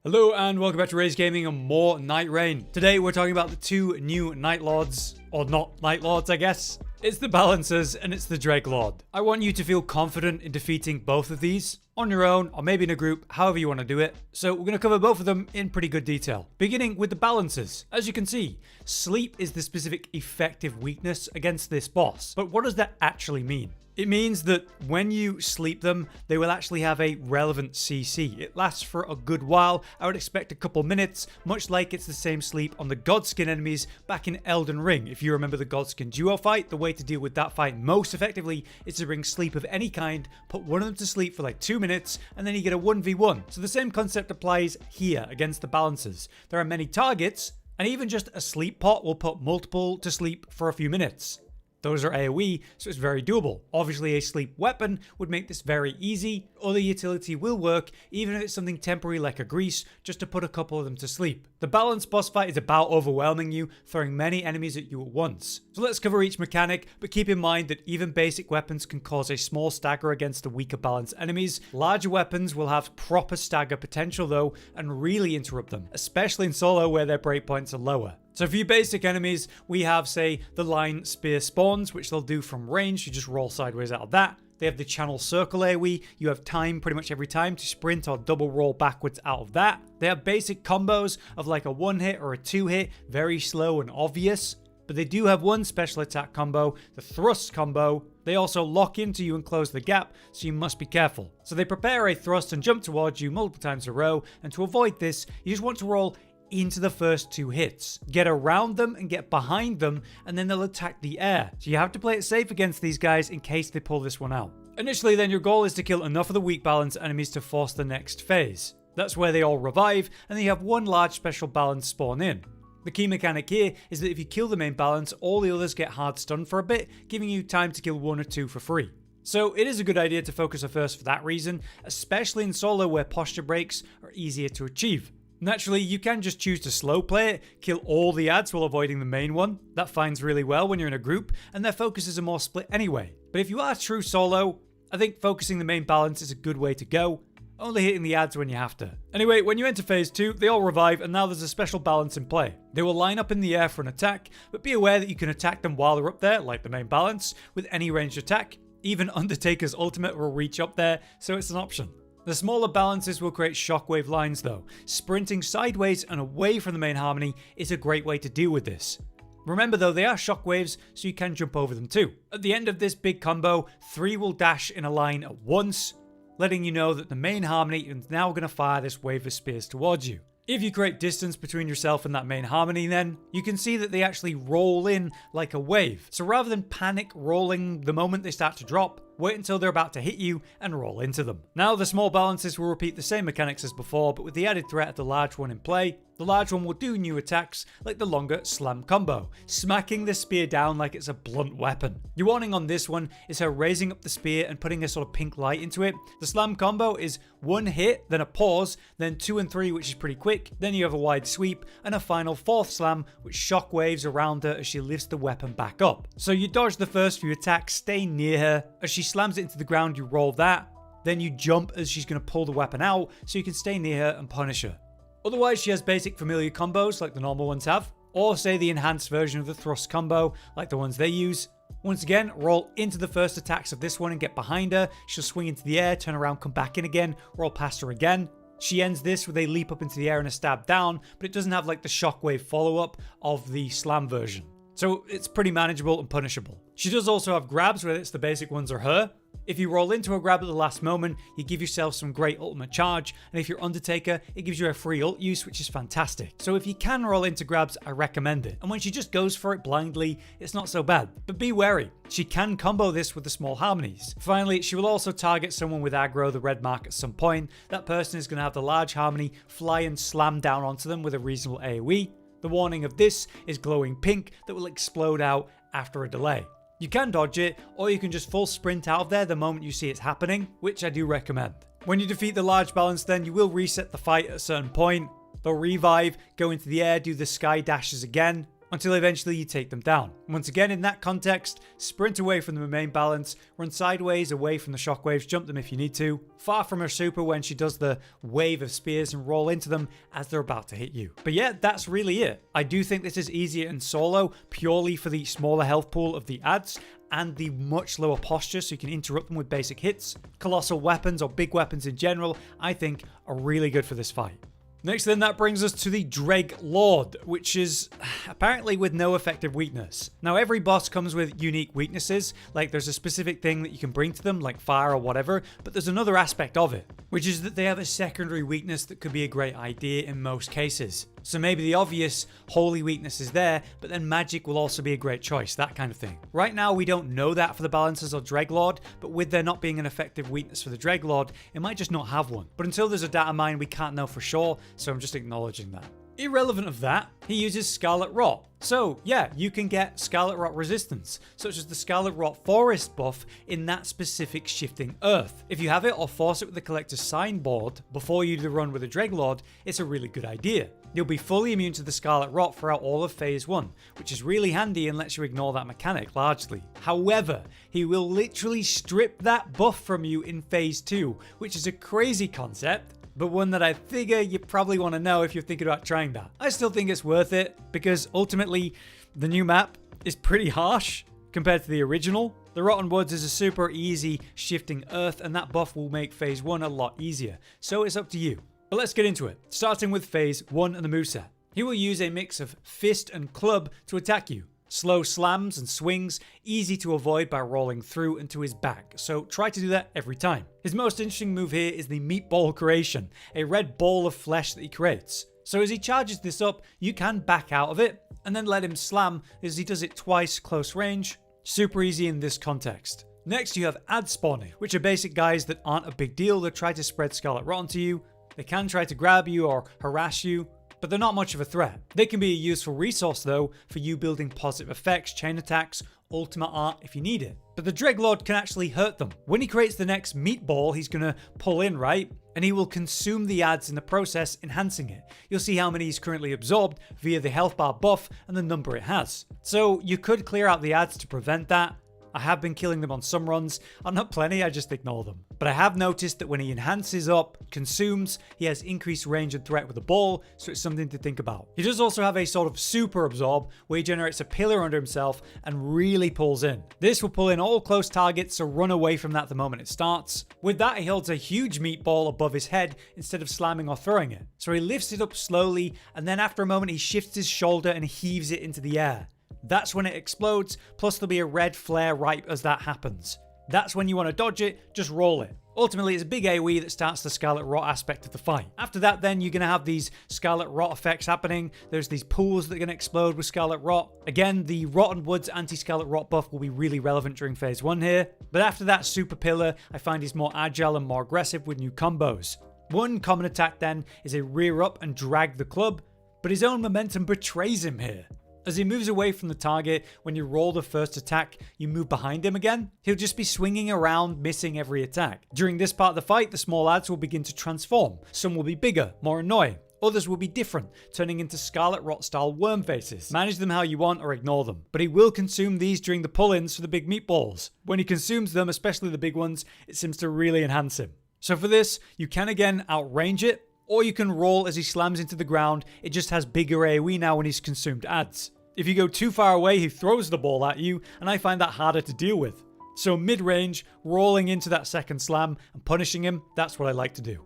Hello and welcome back to Rage Gaming and more Nightreign. Today we're talking about the two new Night Lords, or not Night Lords I guess. It's the Balancers and it's the Dreglord. I want you to feel confident in defeating both of these, on your own or maybe in a group, however you want to do it. So we're going to cover both of them in pretty good detail. Beginning with the Balancers. As you can see, sleep is the specific effective weakness against this boss. But what does that actually mean? It means that when you sleep them, they will actually have a relevant CC. It lasts for a good while. I would expect a couple minutes, much like it's the same sleep on the Godskin enemies back in Elden Ring. If you remember the Godskin duo fight, the way to deal with that fight most effectively is to bring sleep of any kind, put one of them to sleep for like 2 minutes, and then you get a 1v1. So the same concept applies here against the Balancers. There are many targets, and even just a sleep pot will put multiple to sleep for a few minutes. Those are AoE, so it's very doable. Obviously, a sleep weapon would make this very easy. Other utility will work, even if it's something temporary like a grease, just to put a couple of them to sleep. The balanced boss fight is about overwhelming you, throwing many enemies at you at once. So let's cover each mechanic, but keep in mind that even basic weapons can cause a small stagger against the weaker balanced enemies. Larger weapons will have proper stagger potential though, and really interrupt them, especially in solo where their breakpoints are lower. So for your basic enemies, we have, say, the line spear spawns, which they'll do from range. You just roll sideways out of that. They have the channel circle AoE. You have time pretty much every time to sprint or double roll backwards out of that. They have basic combos of like a 1-hit or a 2-hit, very slow and obvious. But they do have one special attack combo, the thrust combo. They also lock into you and close the gap, so you must be careful. So they prepare a thrust and jump towards you multiple times in a row. And to avoid this, you just want to roll into the first 2 hits. Get around them and get behind them, and then they'll attack the air. So you have to play it safe against these guys in case they pull this one out. Initially then, your goal is to kill enough of the weak balance enemies to force the next phase. That's where they all revive, and then you have one large special balance spawn in. The key mechanic here is that if you kill the main balance, all the others get hard stunned for a bit, giving you time to kill 1 or 2 for free. So it is a good idea to focus first for that reason, especially in solo where posture breaks are easier to achieve. Naturally, you can just choose to slow play it, kill all the ads while avoiding the main one. That finds really well when you're in a group, and their focuses are more split anyway. But if you are true solo, I think focusing the main balance is a good way to go, only hitting the ads when you have to. Anyway, when you enter phase 2, they all revive, and now there's a special balance in play. They will line up in the air for an attack, but be aware that you can attack them while they're up there, like the main balance, with any ranged attack. Even Undertaker's ultimate will reach up there, so it's an option. The smaller balances will create shockwave lines though. Sprinting sideways and away from the main harmony is a great way to deal with this. Remember though, they are shockwaves, so you can jump over them too. At the end of this big combo, 3 will dash in a line at once, letting you know that the main harmony is now going to fire this wave of spears towards you. If you create distance between yourself and that main harmony then, you can see that they actually roll in like a wave. So rather than panic rolling the moment they start to drop, wait until they're about to hit you and roll into them. Now the small balances will repeat the same mechanics as before, but with the added threat of the large one in play. The large one will do new attacks like the longer slam combo, smacking the spear down like it's a blunt weapon. Your warning on this one is her raising up the spear and putting a sort of pink light into it. The slam combo is 1 hit, then a pause, then 2 and 3, which is pretty quick, then you have a wide sweep, and a final 4th slam which shockwaves around her as she lifts the weapon back up. So you dodge the first few attacks, stay near her. As she slams it into the ground, you roll that, then you jump as she's going to pull the weapon out so you can stay near her and punish her. Otherwise, she has basic familiar combos like the normal ones have, or say the enhanced version of the thrust combo like the ones they use. Once again, roll into the first attacks of this one and get behind her. She'll swing into the air, turn around, come back in again, roll past her again. She ends this with a leap up into the air and a stab down, but it doesn't have like the shockwave follow-up of the slam version. So it's pretty manageable and punishable. She does also have grabs, whether it's the basic ones or her. If you roll into a grab at the last moment, you give yourself some great ultimate charge, and if you're Undertaker, it gives you a free ult use, which is fantastic. So if you can roll into grabs, I recommend it. And when she just goes for it blindly, it's not so bad. But be wary, she can combo this with the small harmonies. Finally, she will also target someone with aggro, the red mark, at some point. That person is going to have the large harmony fly and slam down onto them with a reasonable AoE. The warning of this is glowing pink that will explode out after a delay. You can dodge it, or you can just full sprint out of there the moment you see it's happening, which I do recommend. When you defeat the large balance then, you will reset the fight at a certain point. They'll revive, go into the air, do the sky dashes again. until eventually you take them down. Once again, in that context, sprint away from the main balance, run sideways away from the shockwaves, jump them if you need to, far from her super when she does the wave of spears, and roll into them as they're about to hit you. But yeah, that's really it. I do think this is easier in solo purely for the smaller health pool of the adds and the much lower posture, so you can interrupt them with basic hits. Colossal weapons, or big weapons in general, I think are really good for this fight. Next then, that brings us to the Dreglord, which is apparently with no effective weakness. Now every boss comes with unique weaknesses, like there's a specific thing that you can bring to them, like fire or whatever, but there's another aspect of it, which is that they have a secondary weakness that could be a great idea in most cases. So maybe the obvious holy weakness is there, but then magic will also be a great choice, that kind of thing. Right now we don't know that for the balancers or Dreglord, but with there not being an effective weakness for the Dreglord, it might just not have one. But until there's a data mine, we can't know for sure, so I'm just acknowledging that. Irrelevant of that, he uses Scarlet Rot. So yeah, you can get Scarlet Rot resistance, such as the Scarlet Rot Forest buff in that specific shifting earth. If you have it or force it with the Collector's Signboard before you do the run with the Dreglord, it's a really good idea. You'll be fully immune to the Scarlet Rot throughout all of Phase 1, which is really handy and lets you ignore that mechanic largely. However, he will literally strip that buff from you in Phase 2, which is a crazy concept, but one that I figure you probably want to know if you're thinking about trying that. I still think it's worth it, because ultimately, the new map is pretty harsh compared to the original. The Rotten Woods is a super easy shifting earth, and that buff will make Phase 1 a lot easier, so it's up to you. But let's get into it, starting with Phase 1 and the moveset. He will use a mix of fist and club to attack you. Slow slams and swings, easy to avoid by rolling through and to his back, so try to do that every time. His most interesting move here is the meatball creation, a red ball of flesh that he creates. So as he charges this up, you can back out of it, and then let him slam as he does it twice close range. Super easy in this context. Next you have ad spawning, which are basic guys that aren't a big deal that try to spread Scarlet Rot onto you. They can try to grab you or harass you, but they're not much of a threat. They can be a useful resource though for you building positive effects, chain attacks, ultimate art if you need it. But the Dreglord can actually hurt them. When he creates the next meatball, he's gonna pull in, right? And he will consume the ads in the process, enhancing it. You'll see how many he's currently absorbed via the health bar buff and the number it has. So you could clear out the ads to prevent that. I have been killing them on some runs, or not plenty, I just ignore them. But I have noticed that when he enhances up, consumes, he has increased range and threat with the ball, so it's something to think about. He does also have a sort of super absorb, where he generates a pillar under himself and really pulls in. This will pull in all close targets, so run away from that the moment it starts. With that, he holds a huge meatball above his head instead of slamming or throwing it. So he lifts it up slowly, and then after a moment he shifts his shoulder and heaves it into the air. That's when it explodes, plus there'll be a red flare right as that happens. That's when you want to dodge it, just roll it. Ultimately, it's a big AoE that starts the Scarlet Rot aspect of the fight. After that then, you're going to have these Scarlet Rot effects happening. There's these pools that are going to explode with Scarlet Rot. Again, the Rotten Woods anti-Scarlet Rot buff will be really relevant during Phase 1 here. But after that super pillar, I find he's more agile and more aggressive with new combos. One common attack then is a rear up and drag the club, but his own momentum betrays him here. As he moves away from the target, when you roll the first attack, you move behind him again. He'll just be swinging around, missing every attack. During this part of the fight, the small ads will begin to transform. Some will be bigger, more annoying. Others will be different, turning into Scarlet Rot style worm faces. Manage them how you want or ignore them. But he will consume these during the pull-ins for the big meatballs. When he consumes them, especially the big ones, it seems to really enhance him. So for this, you can again outrange it, or you can roll as he slams into the ground. It just has bigger AoE now when he's consumed ads. If you go too far away, he throws the ball at you, and I find that harder to deal with. So mid-range, rolling into that second slam and punishing him, that's what I like to do.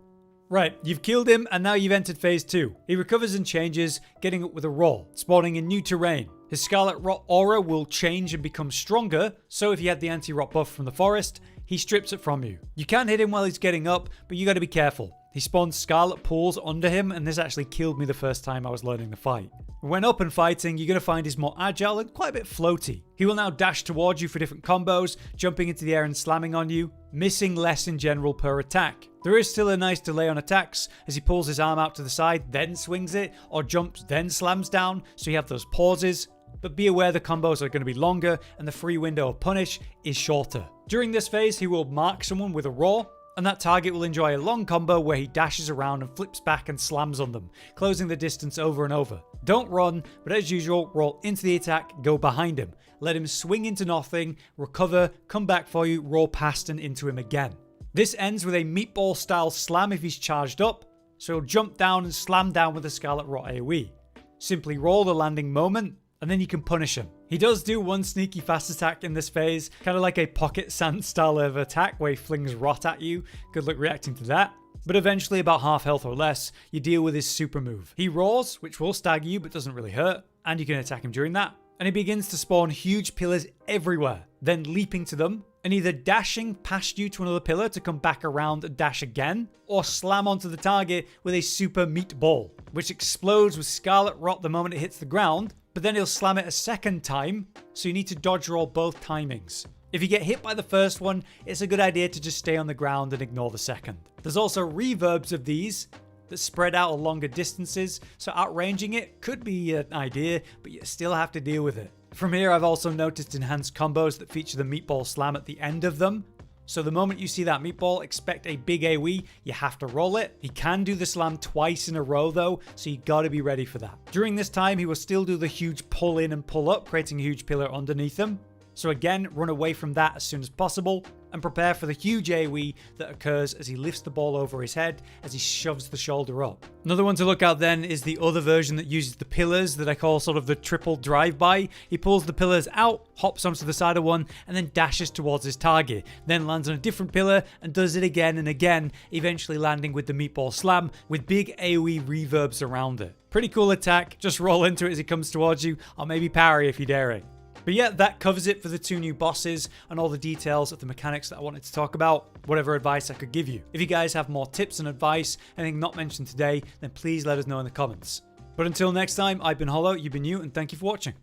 Right, you've killed him, and now you've entered Phase 2. He recovers and changes, getting up with a roll, spawning in new terrain. His Scarlet Rot aura will change and become stronger, so if you had the anti-rot buff from the forest, he strips it from you. You can hit him while he's getting up, but you gotta be careful. He spawns Scarlet pools under him, and this actually killed me the first time I was learning the fight. When up and fighting, you're going to find he's more agile and quite a bit floaty. He will now dash towards you for different combos, jumping into the air and slamming on you, missing less in general per attack. There is still a nice delay on attacks, as he pulls his arm out to the side, then swings it, or jumps, then slams down, so you have those pauses. But be aware the combos are going to be longer, and the free window of punish is shorter. During this phase, he will mark someone with a roar, and that target will enjoy a long combo where he dashes around and flips back and slams on them, closing the distance over and over. Don't run, but as usual, roll into the attack, go behind him. Let him swing into nothing, recover, come back for you, roll past and into him again. This ends with a meatball style slam if he's charged up, so he'll jump down and slam down with a Scarlet Rot AoE. Simply roll the landing moment, and then you can punish him. He does do one sneaky fast attack in this phase, kind of like a pocket sand style of attack where he flings rot at you. Good luck reacting to that. But eventually, about half health or less, you deal with his super move. He roars, which will stagger you but doesn't really hurt, and you can attack him during that. And he begins to spawn huge pillars everywhere, then leaping to them, and either dashing past you to another pillar to come back around and dash again, or slam onto the target with a super meatball, which explodes with Scarlet Rot the moment it hits the ground, but then he'll slam it a second time, so you need to dodge roll both timings. If you get hit by the first one, it's a good idea to just stay on the ground and ignore the second. There's also reverbs of these that spread out at longer distances, so outranging it could be an idea, but you still have to deal with it. From here, I've also noticed enhanced combos that feature the meatball slam at the end of them. So the moment you see that meatball, expect a big AoE, you have to roll it. He can do the slam twice in a row though, so you gotta be ready for that. During this time, he will still do the huge pull in and pull up, creating a huge pillar underneath him. So again, run away from that as soon as possible, and prepare for the huge AoE that occurs as he lifts the ball over his head as he shoves the shoulder up. Another one to look out then is the other version that uses the pillars that I call sort of the triple drive-by. He pulls the pillars out, hops onto the side of one, and then dashes towards his target, then lands on a different pillar and does it again and again, eventually landing with the meatball slam with big AoE reverbs around it. Pretty cool attack, just roll into it as he comes towards you, or maybe parry if you dare it. But yeah, that covers it for the 2 new bosses and all the details of the mechanics that I wanted to talk about, whatever advice I could give you. If you guys have more tips and advice, anything not mentioned today, then please let us know in the comments. But until next time, I've been Hollow, you've been you, and thank you for watching.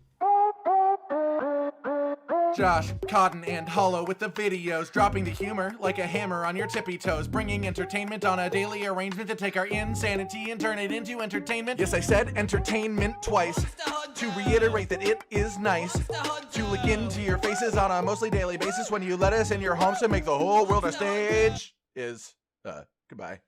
Josh, Cotton, and Hollow with the videos, dropping the humor like a hammer on your tippy toes, bringing entertainment on a daily arrangement to take our insanity and turn it into entertainment. Yes, I said entertainment twice, to reiterate that it is nice to look into your faces on a mostly daily basis when you let us in your homes to make the whole world a stage. Goodbye.